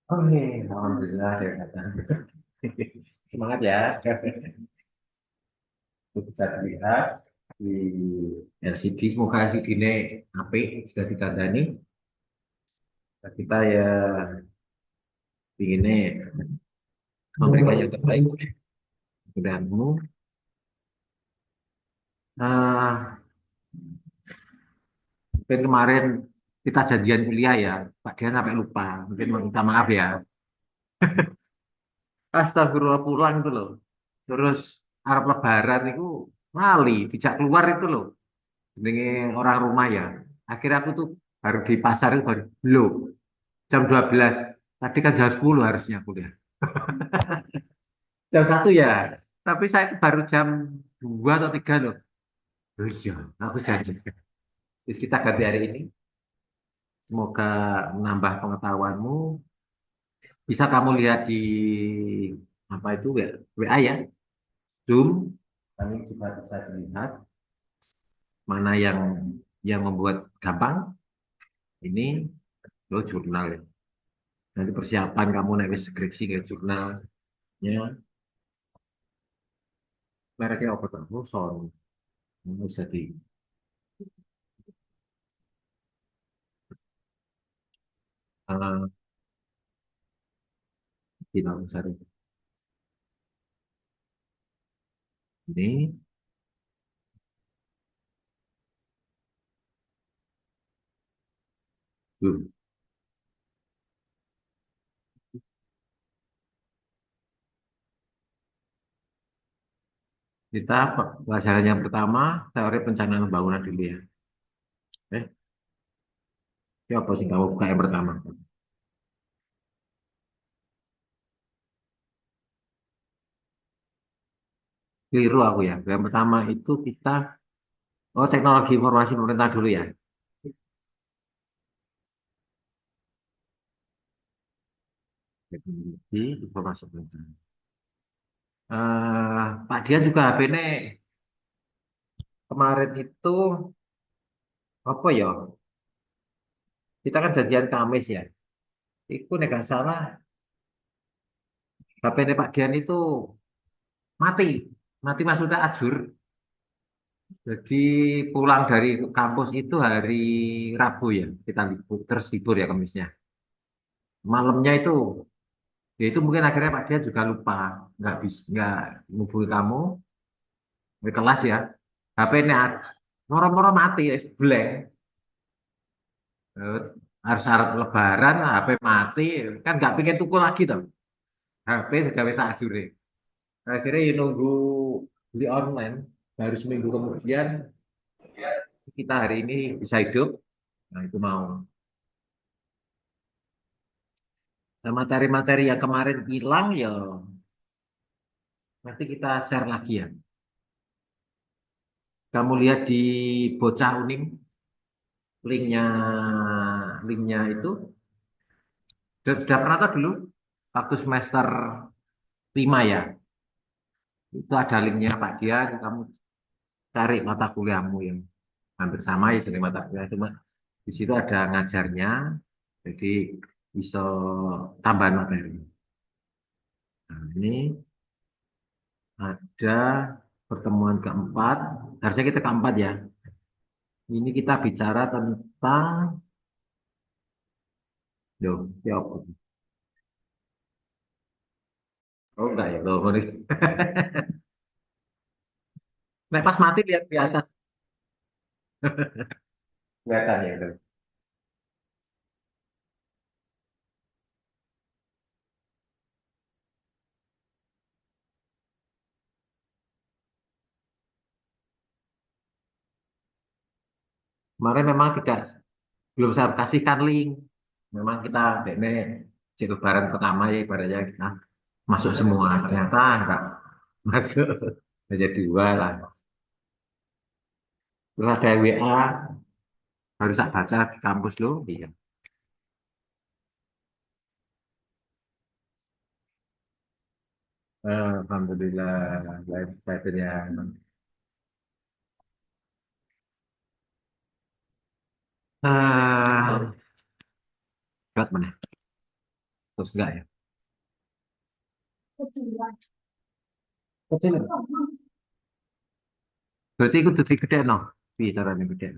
Oke, alhamdulillah ya kata. Semangat ya. Bisa dilihat di LCD, semoga LCD ini apik sudah ditandani. Kita ya inginnya memberikan yang terbaik mudahanmu. Nah, mungkin kemarin kita janjian kuliah ya, Pak Dian sampai lupa. Mungkin minta maaf ya. Astagfirullah pulang itu loh. Terus Arab Lebaran itu Mali, dijak keluar itu loh. Dengan orang rumah ya. Akhirnya aku tuh baru di pasar itu baru belum jam 12. Tadi kan jam 10 harusnya kuliah. Jam 1 ya. Tapi saya itu baru jam 2 atau 3 loh. Oh iya, aku janji. Terus kita ganti hari ini. Semoga menambah pengetahuanmu. Bisa kamu lihat di apa itu WA ya, Zoom. Kami juga bisa lihat mana yang membuat gampang. Ini lo jurnal ya. Nanti persiapan kamu naik skripsi kayak jurnalnya. Mereknya apa tuh? Oh, sorry. Bisa uh, di dalam sari. Ini belum. Kita pelajaran yang pertama teori perencanaan pembangunan dulu ya. Eh, ini apa sih kamu buka yang pertama? Keliru aku ya. Yang pertama itu kita teknologi informasi pemerintah dulu ya. Teknologi informasi pemerintah. Pak Dian juga HP ini kemarin itu apa ya? Kita kan janjian Kamis ya. Itu nek gak salah HP ini Pak Dian itu mati. Mati maksudnya ajur. Jadi pulang dari kampus itu hari Rabu ya. Kita libur, terus libur ya Kamisnya. Malamnya itu, ya itu mungkin akhirnya Pak Dian juga lupa. Nggak menghubungi kamu di kelas ya. HP-nya moro-moro mati ya, blank. Eh, harus lebaran, HP mati, kan nggak pengen tuku lagi dong. HP sudah bisa ajure. Akhirnya ya nunggu beli online, baru seminggu kemudian kita hari ini bisa hidup. Nah itu mau. Nah, materi-materi yang kemarin hilang ya nanti kita share lagi ya. Kamu lihat di Bocah Unim linknya linknya itu sudah pernah tahu dulu waktu semester 5 ya. Itu ada linknya Pak Dia, kamu cari mata kuliahmu yang hampir sama ya jenis mata kuliah cuma di situ ada ngajarnya, jadi bisa tambahan materi. Nah, ini ada pertemuan keempat, harusnya kita keempat ya. Ini kita bicara tentang, loh, ya apa? Oh enggak ya, loh, Nah, pas mati lihat di atas, kelihatan ya. Gitu. Kemarin memang tidak, belum saya kasihkan link. Memang kita ini cek lebaran pertama ya ibaratnya kita masuk semua. Ternyata enggak masuk. Jadi dua lah. Terus ada WA, harus saya baca di kampus loh. Iya. Alhamdulillah, baik ya. Ah, berat mana? Terus enggak ya? Kecil. Berarti itu jadi gede no. Bicaranya gede.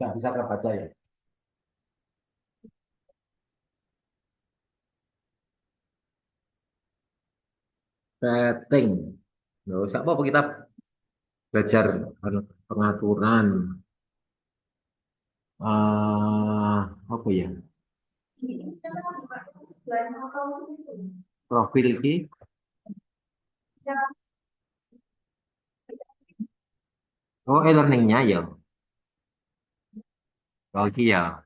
Nggak bisa kebaca ya. Setting. Nggak usah apa kita belajar pengaturan. Apa ya? Profil ini. Oh, e-learningnya ya. Oh, ini ya.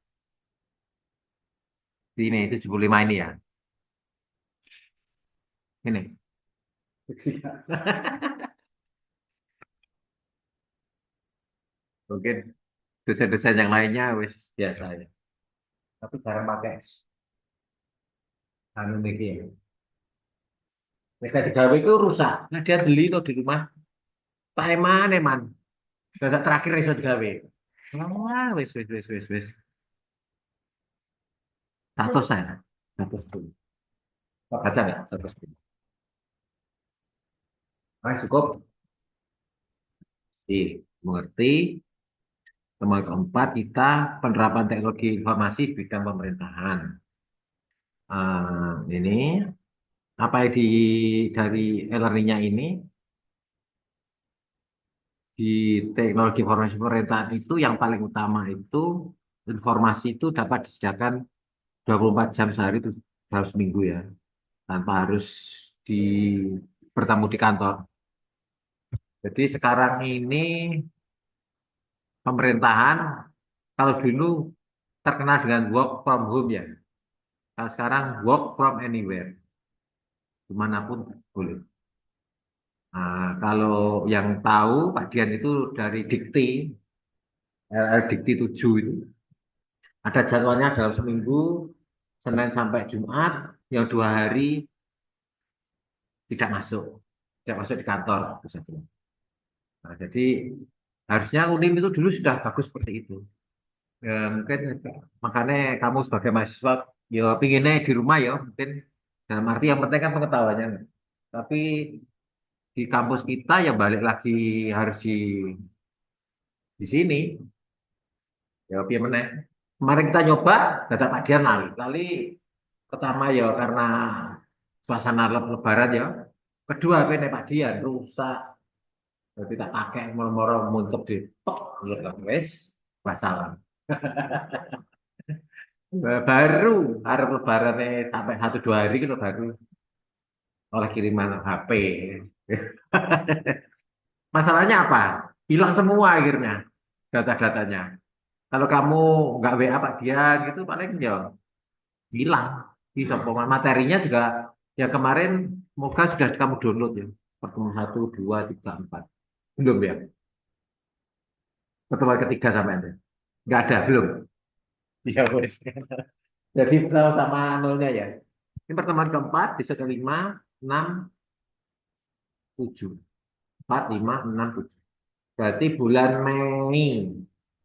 Ini 75 ini ya. Ini. Mungkin desain-desain yang lainnya wis biasa ya. Tapi jarang pakai anu niki ya. Mereka digawe itu rusak. Nah, dia beli tuh di rumah. Tak eman eman. Dadak terakhir iso digawe. Wah, wis. Satu saya. Satu dulu. Kau baca nggak? Satu dulu. Ah, cukup. Mengerti. Nomor keempat, kita penerapan teknologi informasi di bidang pemerintahan. Ini apa di dari e-learningnya ini di teknologi informasi pemerintahan itu yang paling utama itu informasi itu dapat disediakan 24 jam sehari itu dalam seminggu ya, tanpa harus di bertemu di kantor. Jadi sekarang ini pemerintahan kalau dulu terkenal dengan work from home ya, kalau sekarang work from anywhere, dimanapun boleh. Nah, kalau yang tahu Pak Dian itu dari Dikti, Dikti 7 itu, ada jadwalnya dalam seminggu, Senin sampai Jumat, yang 2 hari tidak masuk, tidak masuk di kantor. Nah, jadi harusnya UNIM itu dulu sudah bagus seperti itu. Ya, mungkin makanya kamu sebagai mahasiswa, ya pinginnya di rumah ya, mungkin dalam arti yang penting kan pengetahuannya. Tapi di kampus kita ya balik lagi harus di sini. Ya, piye meneh. Kemarin kita nyoba, dadak Pak Dian lali. Lali pertama ya karena suasana lebaran ya. Kedua, ini Pak Dian rusak. Jadi tak pakai moro-moro muncul di tok, gitu. Wes, masalah. Baru harap lebaran sampai 1 2 hari gitu baru oleh kiriman HP. Masalahnya apa? Hilang semua akhirnya data-datanya. Kalau kamu nggak WA Pak Dian gitu paling ya hilang. Bisa materinya juga ya kemarin semoga sudah kamu download ya. Pertemuan 1 2 3 4. Belum ya? Pertemuan ketiga sampai ada. Nggak ada, belum. Ya wes. Jadi sama-sama nolnya ya. Ini pertemuan keempat, besok kelima, 6, 7. 4, 5, 6, 7. Berarti bulan Mei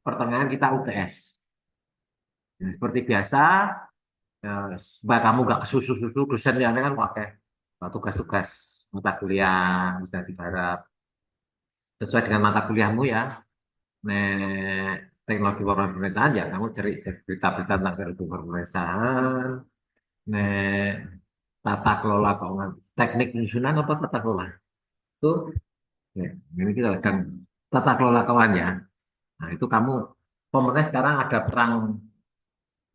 pertengahan kita UTS. Nah, seperti biasa, ya, supaya kamu gak kesusu-susu, dosen yang kan pakai tugas-tugas mata kuliah bisa digarap sesuai dengan mata kuliahmu ya. Nek teknologi pemerintahan ya kamu cari berita-berita tentang teknologi pemerintahan. Nek tata kelola keuangan, teknik penyusunan apa tata kelola itu, ya, ini kita sedang tata kelola keuangan ya. Nah itu kamu pemerintah sekarang ada perang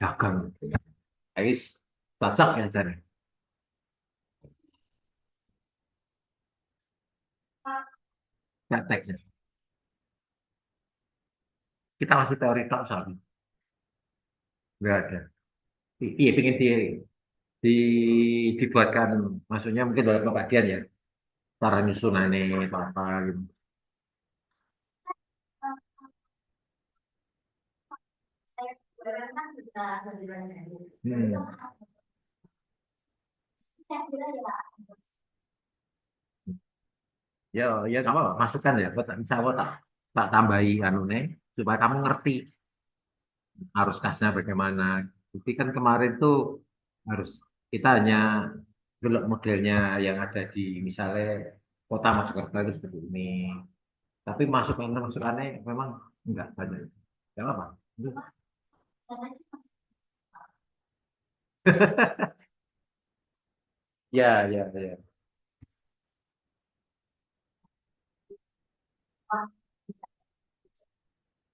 dagang, gitu ya. Guys, cocok ya jadi prakteknya. Kita masih teori tok soalnya, nggak ada. Iya, pengen di, dibuatkan, maksudnya mungkin dalam pembagian ya, cara nyusunannya apa apa gitu. Hmm. Ya, ya kamu masukkan ya, kok bisa kok tak tak tambahi anu nih supaya kamu ngerti arus kasnya bagaimana. Jadi kan kemarin tuh harus kita hanya belok modelnya yang ada di misalnya kota Mojokerto itu seperti ini. Tapi masukannya memang enggak banyak. Enggak apa? Ya, ya, ya.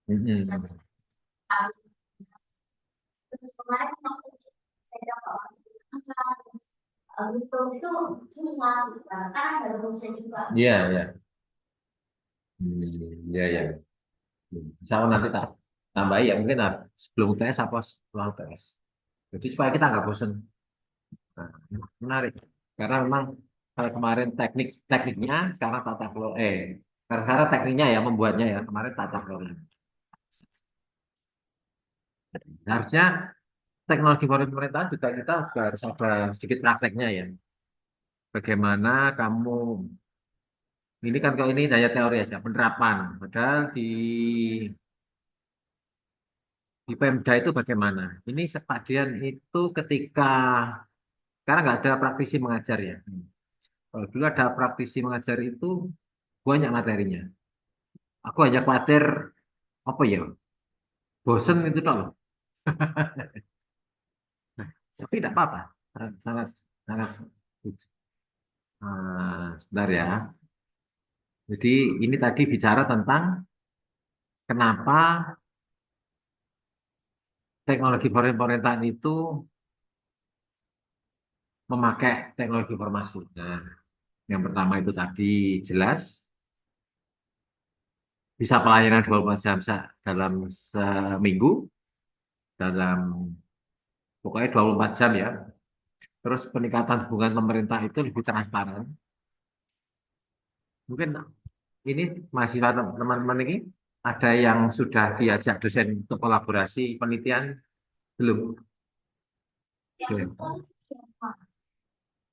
Mm-mm. Iya, ya. Ya, ya. Sama nanti tak tambahi ya mungkin sebelum UTS apa setelah UTS. Jadi supaya kita nggak bosan. Nah, menarik. Karena memang kalau kemarin tekniknya sekarang tata kelola karena sekarang tekniknya ya membuatnya ya kemarin tata kelola. Harusnya teknologi pemerintahan juga kita juga harus ada sedikit prakteknya ya. Bagaimana kamu ini kan kalau ini daya teori aja penerapan. Padahal di Pemda itu bagaimana? Ini Pak Dian itu ketika sekarang nggak ada praktisi mengajar ya. Kalau dulu ada praktisi mengajar itu banyak materinya. Aku hanya khawatir apa ya, bosen itu loh. Nah, tapi tidak apa-apa. Sangat, sangat, sebentar ya. Jadi ini tadi bicara tentang kenapa teknologi pemerintahan itu memakai teknologi informasi. Nah, yang pertama itu tadi jelas bisa pelayanan 24 jam dalam seminggu, dalam pokoknya 24 jam ya. Terus peningkatan hubungan pemerintah itu lebih transparan. Mungkin ini mahasiswa teman-teman ini ada yang sudah diajak dosen untuk kolaborasi penelitian belum? Belum.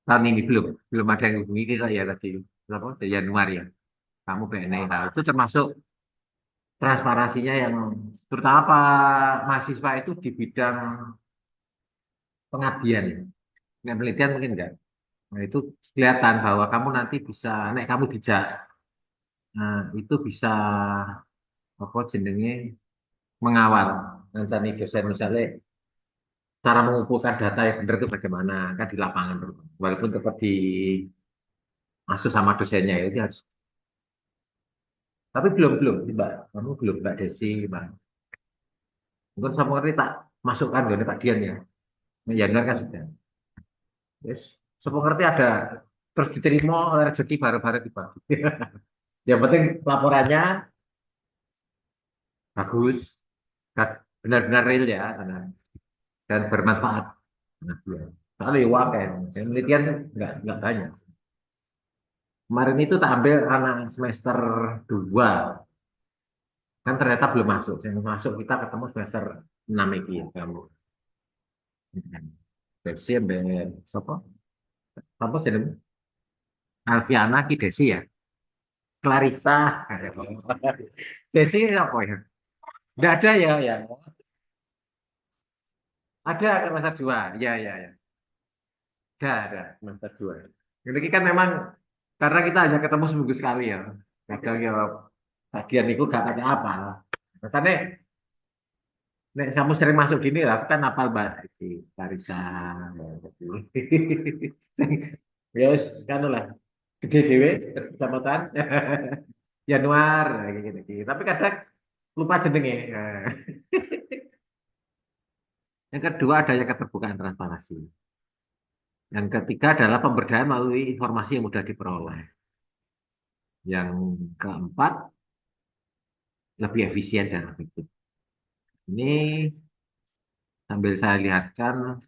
Tahun ini belum, belum ada yang hubungi kita ya tadi. Berapa? Januari ya. Kamu BNI. Nah, itu termasuk transparansinya yang terutama Pak mahasiswa itu di bidang pengabdian. Nah, penelitian mungkin enggak. Nah, itu kelihatan bahwa kamu nanti bisa, nek kamu dijak, nah, itu bisa apa jenenge mengawal nanti dosen misalnya cara mengumpulkan data yang benar itu bagaimana kan di lapangan walaupun tetap di asuh sama dosennya ya, itu harus tapi belum belum Mbak kamu belum Mbak Desi Mbak mungkin sama ngerti tak masukkan gak Pak Dian ya ya benar kan sudah yes semua ngerti ada terus diterima rezeki bareng-bareng dibagi yang penting laporannya bagus benar-benar real ya dan bermanfaat nah, ya. Soalnya ya waken penelitian nggak banyak. Kemarin itu tak ambil anak semester 2 kan ternyata belum masuk. Yang masuk kita ketemu semester 6 ini ya kamu. Desi ambil siapa? Apa sih namanya? Alfiana Ki Desi ya. Clarissa. Desi apa ya? Tidak ada ya, ya. Ada ke semester 2. Ya, ya, ya. Ada semester 2. Ini kan memang karena kita hanya ketemu seminggu sekali ya. Kadang ya bagian itu gak pakai apa. Makanya nek kamu sering masuk gini lah, aku kan apa Mbak iki Larissa. Ya, gitu. Ya wis kan lah. Gede dhewe kecamatan Januar kayak gitu. Tapi kadang lupa jenenge. Yang kedua adanya keterbukaan transparansi. Yang ketiga adalah pemberdayaan melalui informasi yang mudah diperoleh. Yang keempat lebih efisien dan efektif. Ini sambil saya lihatkan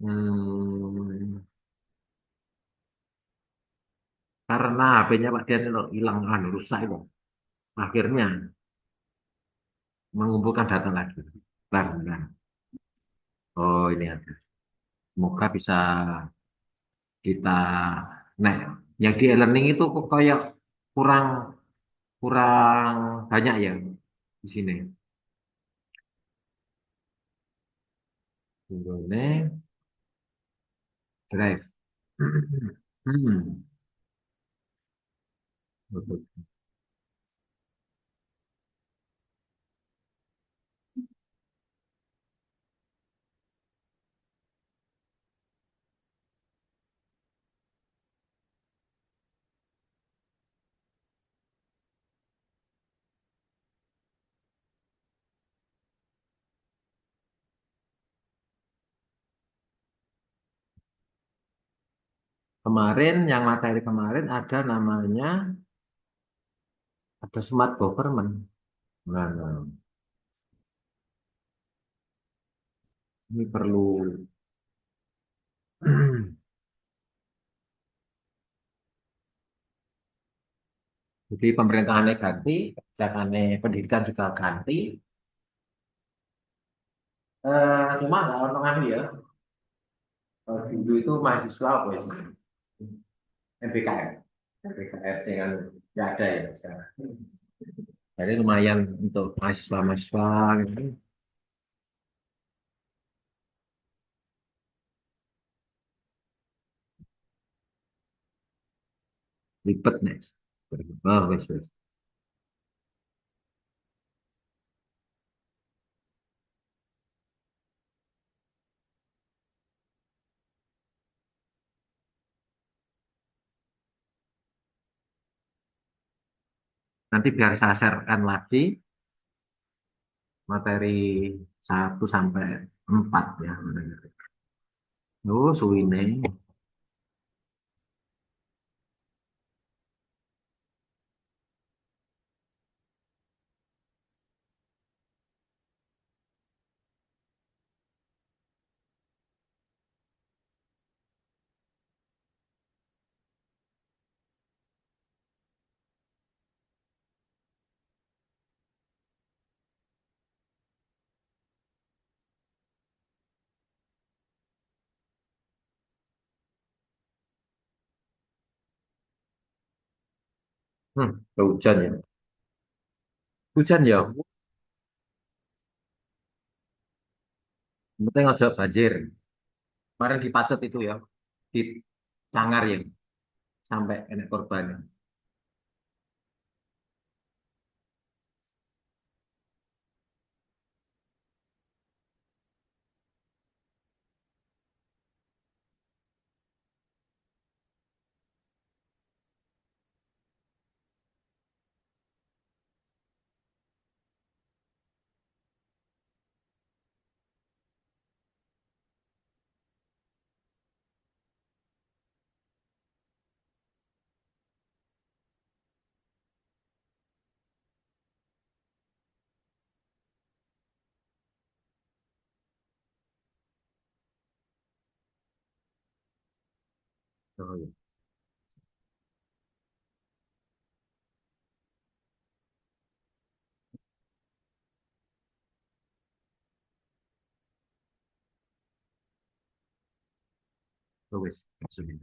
hmm, karena HP-nya Pak Dian itu hilang rusak itu. Akhirnya mengumpulkan data lagi. Bentar, bentar. Oh ini ada. Semoga bisa kita, nah yang di e-learning itu kok kayak kurang kurang banyak ya di sini. Ini drive. Hmm. Betul. Kemarin yang materi kemarin ada namanya ada smart government. Nah, ini perlu. Jadi pemerintahannya ganti, kebijakannya pendidikan juga ganti. Cuma nggak orang ya. Dulu itu mahasiswa apa ya? MBKM. MBKM sih kan nggak ada ya sekarang. Jadi lumayan untuk mahasiswa-mahasiswa gitu. Ribet nih. Oh, wes, wes. Nanti biar saya sharekan lagi materi 1 sampai 4 ya. Oh, suwine. Hujan ya. Hujan ya. Yang penting aja banjir. Kemarin di Pacet itu ya, di Cangar ya, sampai enak korban. Oh, iya. Oh, wes. Sudah.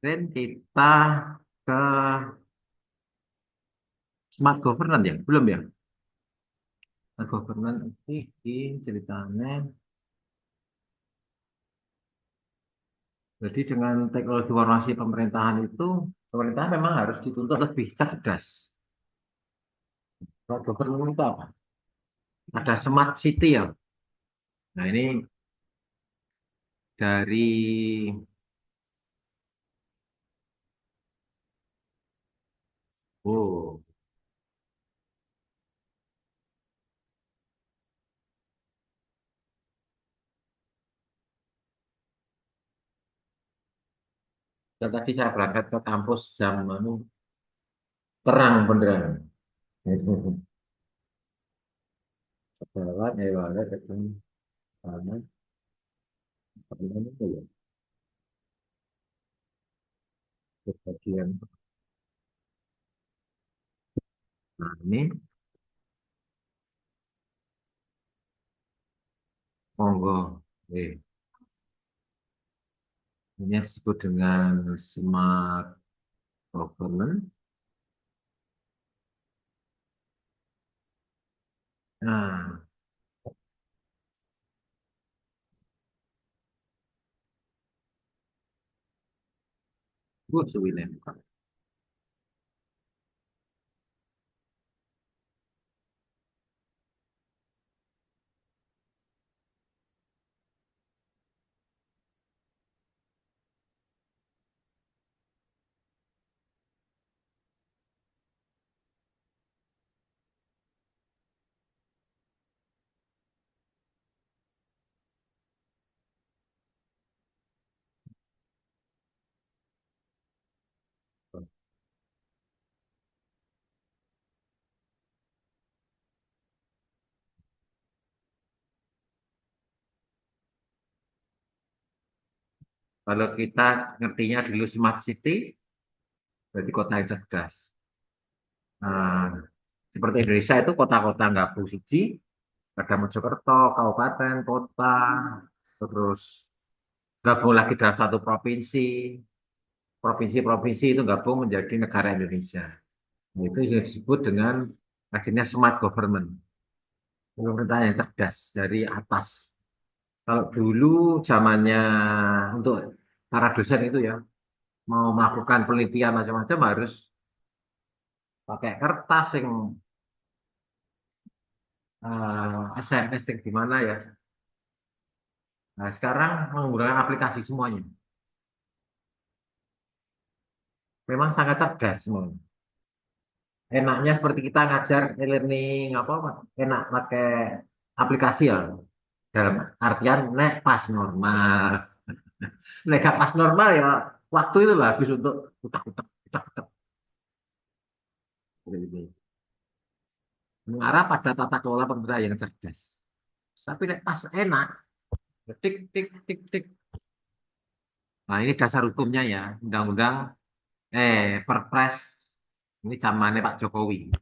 Dan kita ke smart governance ya, belum ya? Smart governance ini ceritanya. Jadi dengan teknologi informasi pemerintahan itu, pemerintah memang harus dituntut lebih cerdas. Smart governance itu apa? Ada smart city ya. Nah ini dari oh, dan tadi saya berangkat ke kampus jam terang beneran. Lewat, ya lewat, ketemu sana, kemudian itu ya, ke bagian. Nah, ini Monggo. Ini yang disebut dengan smart government. Nah, gue suwine. Kalau kita ngertinya dulu smart city, berarti kota yang cerdas. Nah, seperti Indonesia itu kota-kota nggak siji, ada Mojokerto, kabupaten, kota, terus gabung lagi dalam satu provinsi, provinsi-provinsi itu gabung menjadi negara Indonesia. Nah, itu yang disebut dengan akhirnya smart government, pemerintahan yang cerdas dari atas. Kalau dulu zamannya untuk para dosen itu ya, mau melakukan penelitian macam-macam harus pakai kertas yang SMS yang gimana ya. Nah, sekarang menggunakan aplikasi semuanya. Memang sangat cerdas semua. Enaknya seperti kita ngajar e-learning apa, enak pakai aplikasi ya. Dalam artian nek pas normal. Nek gak pas normal ya waktu itu lah habis untuk utak-utak utak-utak gitu. Mengarah pada tata kelola pemerintah yang cerdas. Tapi nek pas enak, tik tik tik tik. Nah, ini dasar hukumnya ya, undang-undang Perpres ini zamannya Pak Jokowi.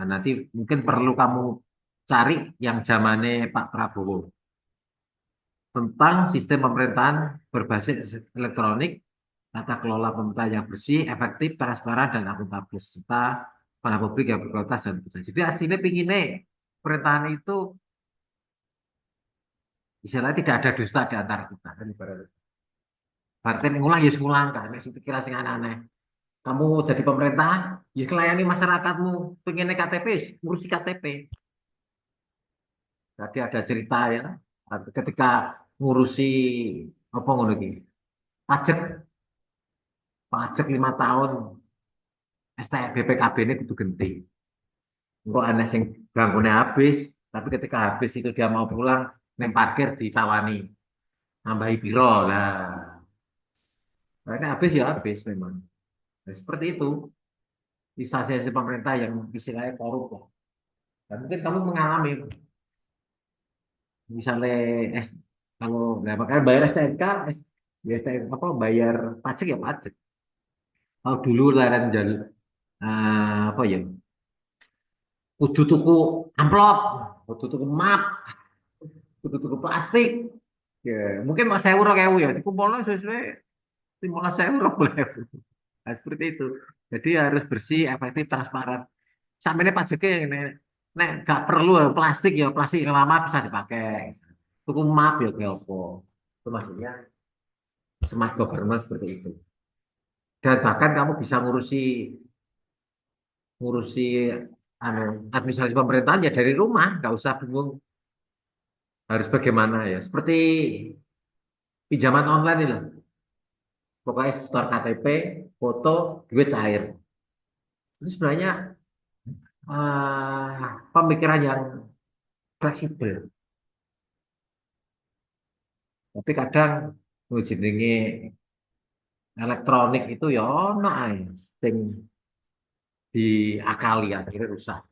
Nah, nanti mungkin perlu kamu cari yang zamannya Pak Prabowo tentang sistem pemerintahan berbasis elektronik, tata kelola pemerintahan yang bersih, efektif, transparan, dan akuntabel, serta pada publik yang berkualitas dan bersih. Jadi hasilnya pinginnya pemerintahan itu istilahnya tidak ada dusta di antara kita. Kan ibaratnya. Berarti ngulang ya ngulang kan, ini pikiran sing aneh-aneh. Kamu jadi pemerintahan, ya melayani masyarakatmu, pengennya KTP, ngurusi KTP. Tadi ada cerita ya, ketika ngurusi apa ngono iki, pajak, pajak 5 tahun, STR BPKB ini kudu genti. Engkau aneh sing ganggunya habis, tapi ketika habis itu dia mau pulang, neng parkir ditawani, nambahi biro lah. Karena habis ya habis memang. Nah, seperti itu, instansi pemerintah yang istilahnya korup lah. Dan mungkin kamu mengalami, misalnya S, kalau nggak makanya bayar STNK, ya STNK apa bayar pajak ya pajak. Kalau dulu leren jal, apa ya, kudu tuku amplop, kudu tuku map, kudu tuku plastik. Ya, mungkin mas saya urang ewu ya, dikumpulnya sesuai 15 euro boleh. Nah, seperti itu. Jadi harus bersih, efektif, transparan. Sampai ini pajaknya ini, nek gak perlu ya, plastik yang lama bisa dipakai. Tuku map ya kayak apa. Itu maksudnya smart government seperti itu. Dan bahkan kamu bisa ngurusi anu, administrasi pemerintahan ya dari rumah, nggak usah bingung harus bagaimana ya. Seperti pinjaman online ini lah. Pokoknya store KTP, foto, duit cair. Ini sebenarnya pemikiran yang fleksibel. Tapi kadang jenenge elektronik itu ya ono ae sing diakali akhirnya rusak.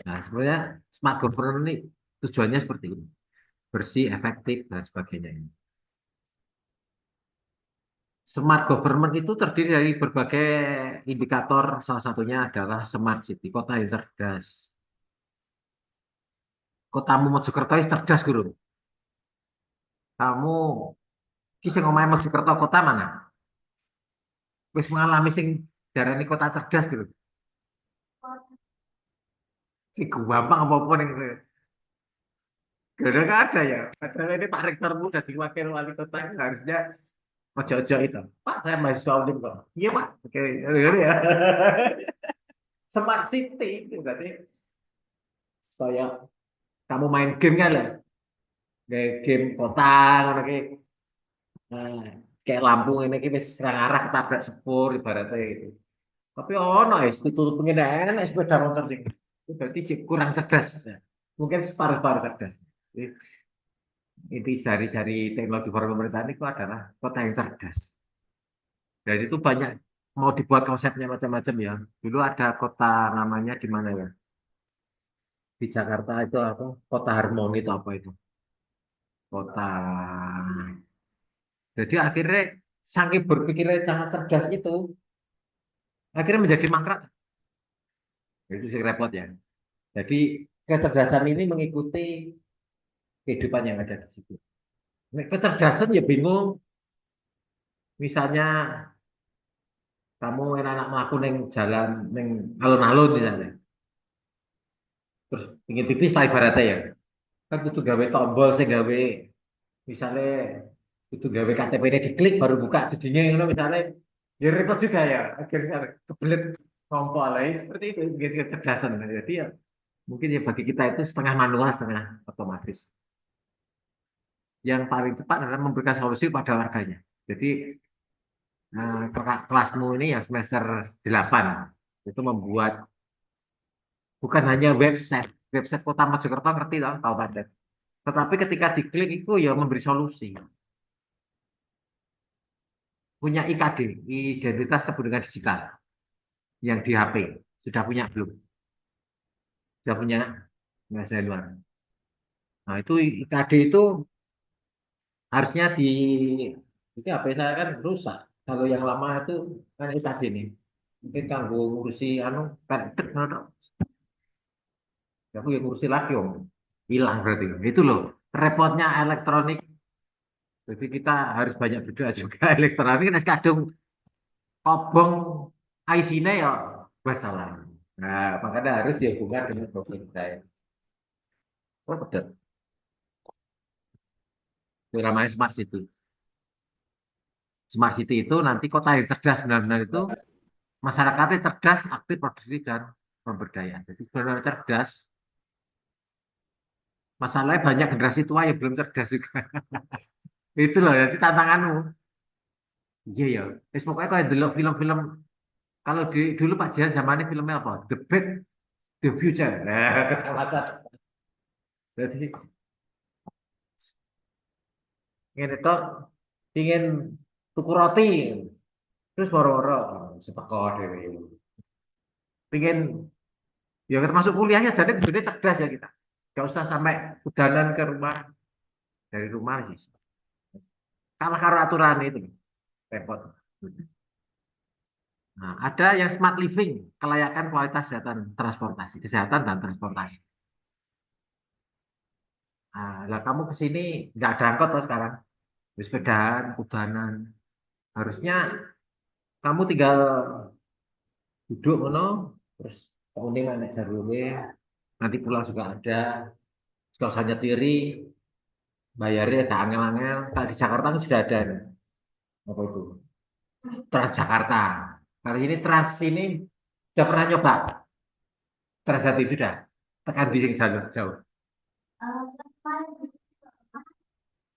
Nah, sebenarnya smart government ini tujuannya seperti ini. Bersih, efektif, dan sebagainya. Smart government itu terdiri dari berbagai indikator, salah satunya adalah smart city, kota yang cerdas. kotamu Mojokerto wis cerdas guru. Kamu kisah ngomongin Mojokerto kota mana? Wis mengalami sing darani kota cerdas gitu. Si gampang apa-apa nih. Gak ada nggak ada ya. Padahal ini Pak Rektormu jadi wakil wali kota harusnya ojo-ojo itu. Pak, saya mahasiswa UNIM kok. Iya Pak. Oke, ya. Smart City itu berarti kayak kamu main game kan lah. Kayak game kota, ngono ki. Nah, kayak Lampung ini ki wis serang arah ketabrak sepur ibaratnya itu. Tapi ono ya, tutup pengen enak sepeda motor sing. Itu berarti kurang cerdas. Ya. Mungkin separuh-separuh cerdas. Jadi, inti dari teknologi baru pemerintahan itu adalah kota yang cerdas. Dan itu banyak mau dibuat konsepnya macam-macam ya. Dulu ada kota namanya di mana ya? Di Jakarta itu apa? Kota Harmoni itu apa itu? Kota. Jadi akhirnya saking berpikirnya sangat cerdas itu, akhirnya menjadi mangkrak. Itu sih repot ya. Jadi kecerdasan ini mengikuti kehidupan yang ada di situ. Nek kecerdasan ya bingung. Misalnya kamu enak melaku neng jalan neng alun-alun misalnya. Terus ingin pipis lah ibaratnya ya. Kan kudu gawe tombol sing gawe misalnya kudu gawe KTP ini diklik baru buka jadinya ngono misalnya ya repot juga ya akhirnya kebelet ngompol lah seperti itu gitu kecerdasan. Jadi ya mungkin ya bagi kita itu setengah manual setengah otomatis. Yang paling tepat adalah memberikan solusi pada warganya. Jadi kelasmu ini yang semester 8 itu membuat bukan hanya website Kota Mojokerto ngerti dong, tahu pada. Tetapi ketika diklik itu ya memberi solusi. Punya IKD, identitas kependudukan digital yang di HP. Sudah punya belum? Sudah punya? Nggak saya luar. Nah itu IKD itu harusnya itu HP saya kan rusak. Kalau yang lama itu kan IKD nih. Mungkin kanggo ngurusi anu kan tek, ngono. Aku yang ngurusi lagi om. Hilang berarti. Itu loh. Repotnya elektronik. Jadi kita harus banyak berdoa juga elektronik. Ini kadung obong IC-nya ya masalah. Nah, makanya harus dihubungkan dengan pemerintah. Oh, betul. Itu namanya Smart City. Smart City itu nanti kota yang cerdas benar-benar itu masyarakatnya cerdas, aktif, produktif, dan pemberdayaan. Jadi benar-benar cerdas. Masalahnya banyak generasi tua yang belum cerdas juga. Itu loh, jadi tantanganmu. Iya ya. Terus pokoknya kalau dulu film-film, kalau dulu Pak Jihan zamannya filmnya apa? The Back, The Future. Nah, ketawasan. Jadi ingin itu ingin tuku roti, terus boro-boro seteko dewe. Ingin ya termasuk kuliahnya jadi sebenarnya cerdas ya kita. Gak usah sampai udanan ke rumah dari rumah sih. Salah karo aturan itu repot. Nah, ada yang smart living, kelayakan kualitas kesehatan dan transportasi. Nah, lah kamu ke sini nggak ada angkot loh sekarang, sepedaan, udanan. Harusnya kamu tinggal duduk mana, terus ini naik jalurnya, nanti pulang juga ada, gak usah nyetiri, bayarnya tak angel-angel. Kalau di Jakarta kan sudah ada, apa itu? Transjakarta. Kali ini Trans ini sudah pernah nyoba, Trans Jati sudah, tekan di yang jalur jauh.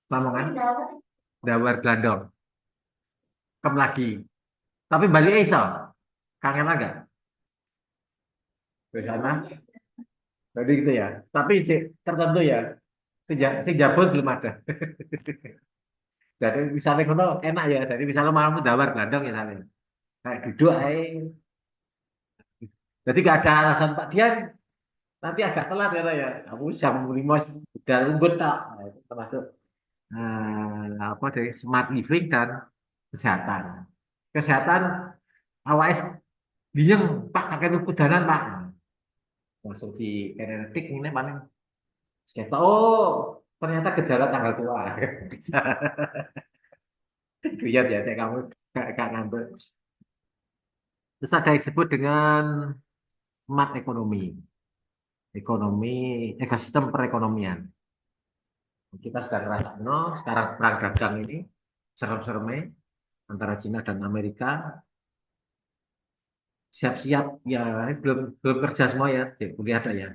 Lamongan, Dawar Blandong, kem lagi. Tapi balik iso, kangen agak ke sana. Jadi gitu ya. Tapi tertentu ya, si Jabon belum ada. Jadi misalnya kono enak ya. Jadi misalnya malam Dawar Blandong ya misalnya. Kayak duduk aja. Jadi gak ada alasan Pak Dian nanti agak telat ya. Kamu jam 5 udah lunggut tak. Nah, itu termasuk apa dari smart living dan kesehatan. Kesehatan awalnya bingung Pak kakek kudanan Pak. Masuk di genetik ini paling Kita, oh ternyata gejala tanggal tua. Lihat ya, saya kamu gak ngantuk. Terus ada yang disebut dengan mat ekonomi, ekonomi ekosistem perekonomian. Kita sudah ngerasa, no, sekarang perang dagang ini serem-seremnya antara Cina dan Amerika siap-siap ya belum belum kerja semua ya, kuliah ada ya.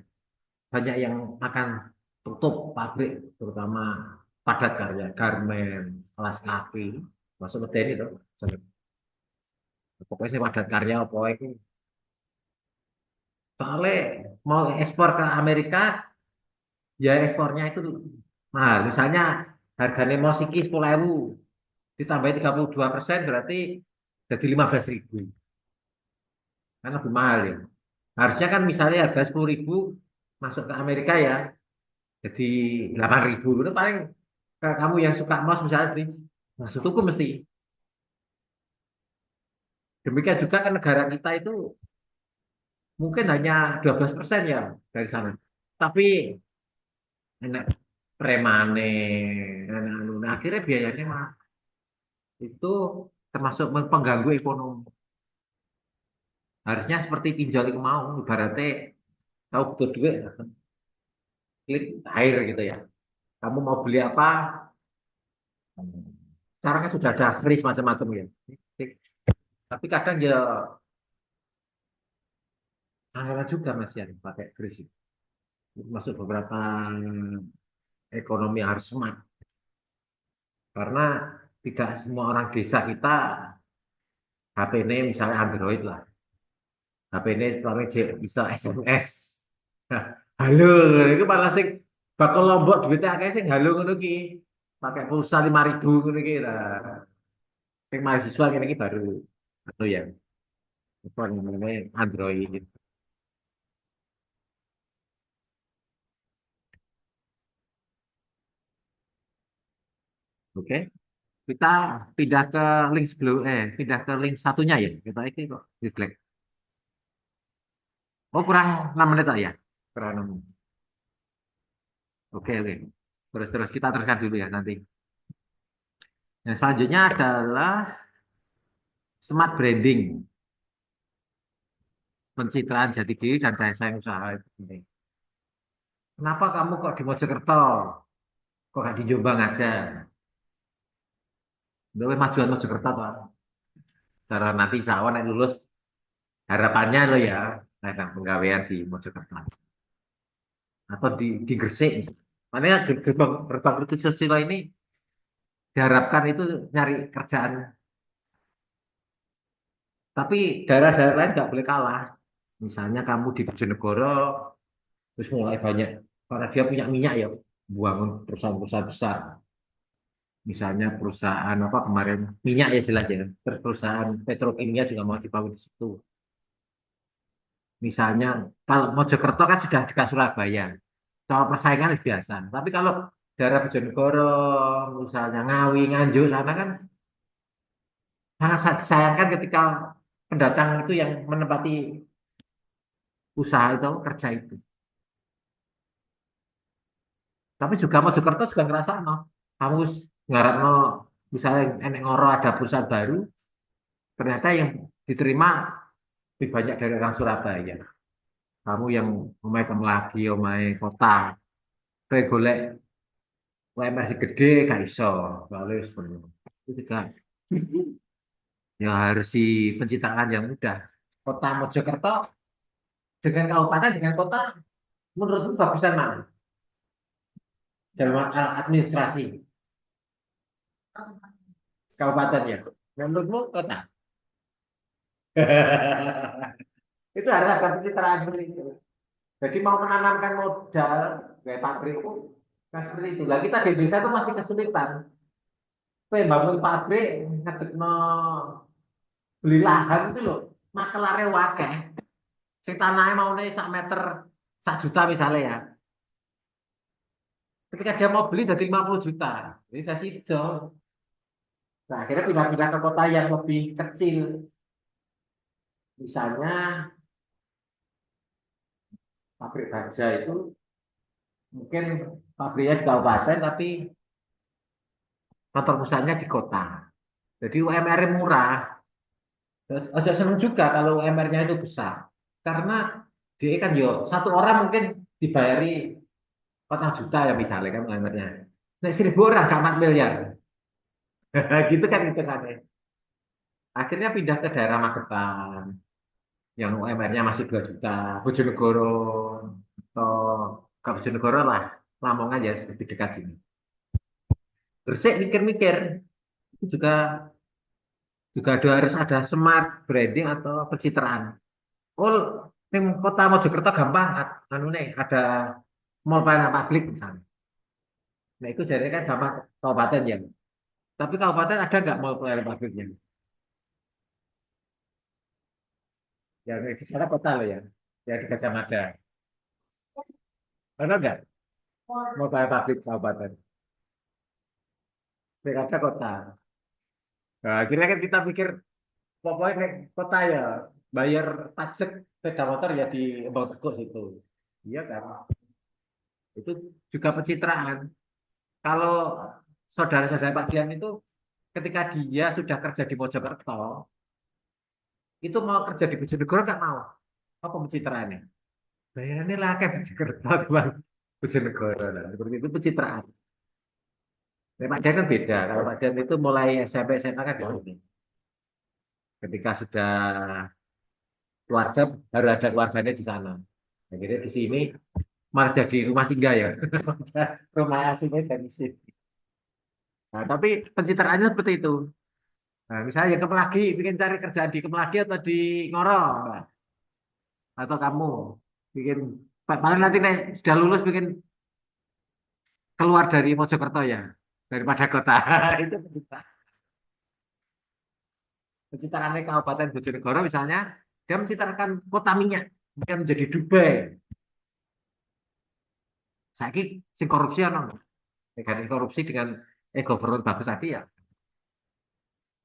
Banyak yang akan tutup pabrik, terutama padat karya, garmen, alas kaki, masuk ke ini tuh. Pokoknya sih padat karya apa itu. Soalnya mau ekspor ke Amerika, ya ekspornya itu mahal. Misalnya harganya mau siki 10.000, ditambahin 32% berarti jadi 15.000. Kan lebih mahal ya. Harusnya kan misalnya harga 10.000 masuk ke Amerika ya, jadi 8.000. Itu paling kamu yang suka mouse misalnya beli, masuk tuku mesti. Demikian juga kan negara kita itu mungkin hanya 12% ya dari sana. Tapi enak premane, enak anu. Nah, akhirnya biayanya mah itu termasuk pengganggu ekonomi. Harusnya seperti pinjol itu mau, ibaratnya tahu butuh duit, klik air gitu ya. Kamu mau beli apa? Sekarang kan sudah ada kris macam-macam ya. Tapi kadang ya anggaran juga masih yang pakai kris itu. Masuk beberapa ekonomi harus smart. Karena tidak semua orang desa kita HP ini misalnya Android lah. HP ini paling bisa SMS. Halo, itu malah sing bakal lombok duitnya akeh sing halo ngono ki. Pakai pulsa 5.000 ngono ki. Nah, sing mahasiswa kene iki baru atau ya apa namanya Android gitu. Oke. Kita pindah ke link sebelum pindah ke link satunya ya. Kita ini kok di-delete. Oh, kurang 6 menit ya? Kurang 6 menit. Oke, oke. Terus kita teruskan dulu ya nanti. Yang selanjutnya adalah smart branding, pencitraan jati diri dan daya saing usaha itu penting. Kenapa kamu kok di Mojokerto? Kok gak di Jombang aja? Udah majuan Mojokerto Pak. Cara nanti insya Allah nanti lulus harapannya lo ya, nah, penggawean di Mojokerto atau di Gresik misalnya. Makanya gerbang gerbang Kertu Susilo ini diharapkan itu nyari kerjaan. Tapi daerah-daerah lain nggak boleh kalah. Misalnya kamu di Bojonegoro, terus mulai banyak karena dia punya minyak ya, buangan perusahaan-perusahaan besar. Misalnya perusahaan apa kemarin minyak ya jelas ya, terus perusahaan petrokimia juga mau dibangun di situ. Misalnya kalau Mojokerto kan sudah dekat Surabaya, soal persaingan biasa. Tapi kalau daerah Bojonegoro, misalnya Ngawi, Nganjuk sana kan sangat disayangkan ketika pendatang itu yang menempati usaha itu kerja itu. Tapi juga Mojokerto juga ngerasa no, kamu ngarap no, misalnya enek ngoro ada perusahaan baru, ternyata yang diterima lebih banyak dari orang Surabaya. Kamu yang omai lagi, omai kota, kayak golek UMR gede gak iso, soalnya sebenarnya itu juga ya harus di pencitraan yang mudah. Kota Mojokerto dengan kabupaten dengan kota, menurutmu bagusan mana? Dalam administrasi kabupaten ya. Menurutmu kota? Itu harus ada pencitraan seperti itu. Jadi mau menanamkan modal kayak pabrik itu, nah seperti itu. Lah kita di desa itu masih kesulitan. Kayak bangun pabrik, ngadeg no beli lahan itu loh, makelare wakeh. Sing tanahnya mau nih 1 meter 1 juta misalnya ya. Ketika dia mau beli jadi 50 juta. Jadi saya situ. Nah, akhirnya pindah-pindah ke kota yang lebih kecil. Misalnya pabrik baja itu Mungkin pabriknya di kabupaten, tapi kantor pusatnya di kota. Jadi UMR murah. Aja seneng juga kalau UMR-nya itu besar. Karena dia kan yo satu orang mungkin dibayari 4 juta ya misalnya kan UMR-nya. Nah, 1.000 orang gak 4 miliar. Gitu kan itu kan. Akhirnya pindah ke daerah Magetan yang UMR-nya masih 2 juta. Bojonegoro atau ke Bojonegoro lah. Lamongan ya lebih dekat sini. Gresik mikir-mikir itu juga harus ada smart branding atau pencitraan. Oh, yang kota Mojokerto gampang, anu nih ada mall pelayanan publik misalnya. Nah itu jadi kan sama kabupaten ya. Tapi kabupaten ada nggak mall pelayanan publiknya? Ya di sana kota loh ya. Ya di Gajah Mada. Ada nggak mall pelayanan publik kabupaten? Yang ada kota. Nah, akhirnya kan kita pikir pokoknya nek kota ya bayar pajak sepeda motor ya di Embong Teguk situ. Iya kan? Itu juga pencitraan. Kalau saudara-saudara Pak Dian itu ketika dia sudah kerja di Mojokerto, itu mau kerja di Bojonegoro nggak mau. Apa pencitraannya? Bayarannya lah kayak Mojokerto, teman. Bojonegoro. Nah, seperti itu pencitraan. Nah, Pak Dian kan beda. Kalau Pak Dian itu mulai SMP SMA kan di sini. Ketika sudah keluarga, baru ada keluarganya di sana. Jadi di sini malah jadi rumah singgah ya. Rumah asingnya dari sini. Nah, tapi pencitraannya seperti itu. Nah, misalnya ya Kemlagi, bikin cari kerjaan di Kemlagi atau di Ngoro, Mbak. Atau kamu bikin, paling nanti nih sudah lulus bikin keluar dari Mojokerto ya, daripada kota. Itu pencitraan Kabupaten Bojonegoro misalnya, dia mencitrakan kota minyak, dia menjadi Dubai. Saya sing korupsi ono, dengan korupsi dengan government bagus tadi ya.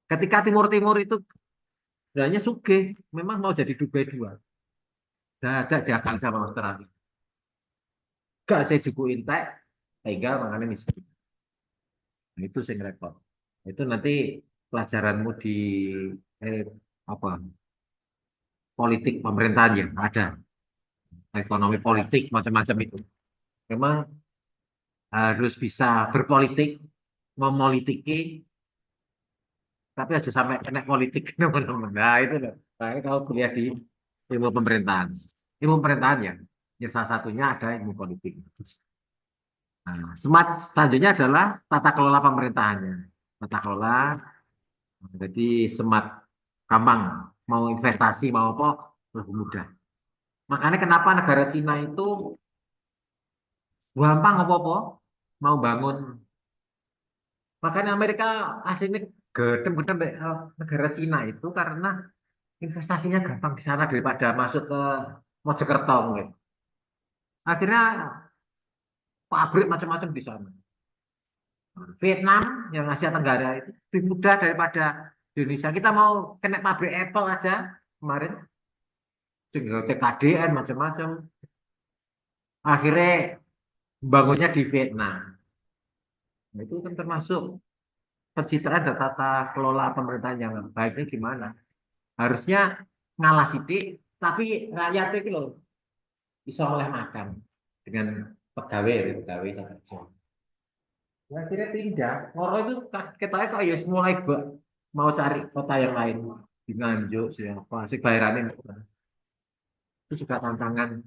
Ketika Timur Timur itu sebenarnya sugih, memang mau jadi Dubai dua. Dadak diakal sama Australia. Gak saya cukup intek, tinggal makanya miskin. Nah, itu sing repot. Itu nanti pelajaranmu di eh, apa politik pemerintahan ya ada ekonomi politik macam-macam itu. Memang harus bisa berpolitik, mepolitiki, tapi aja sampai kena politik teman-teman. Nah itu loh. Nah, ini kalau kuliah di ilmu pemerintahan, ilmu pemerintahan ya, ya salah satunya ada ilmu politik. Nah, smart selanjutnya adalah tata kelola pemerintahannya. Tata kelola, jadi smart, gampang. Mau investasi, mau apa, lebih mudah. Makanya kenapa negara Cina itu gampang apa-apa, mau bangun. Makanya Amerika aslinya gedem-gedem negara Cina itu karena investasinya gampang di sana daripada masuk ke Mojokerto mungkin. Akhirnya pabrik macam-macam di sana. Vietnam yang Asia Tenggara itu lebih mudah daripada Indonesia. Kita mau kena pabrik Apple aja kemarin, tinggal TKDN macam-macam. Akhirnya bangunnya di Vietnam. Nah, itu kan termasuk pencitraan dan tata kelola pemerintahan yang baiknya gimana. Harusnya ngalah sidik, tapi rakyat itu loh bisa oleh makan dengan pegawai saya kerja. Ya, akhirnya pindah. Ngoro itu kita kok ya mulai mau cari kota yang lain di Nganjuk siapa sih bayarannya itu juga tantangan.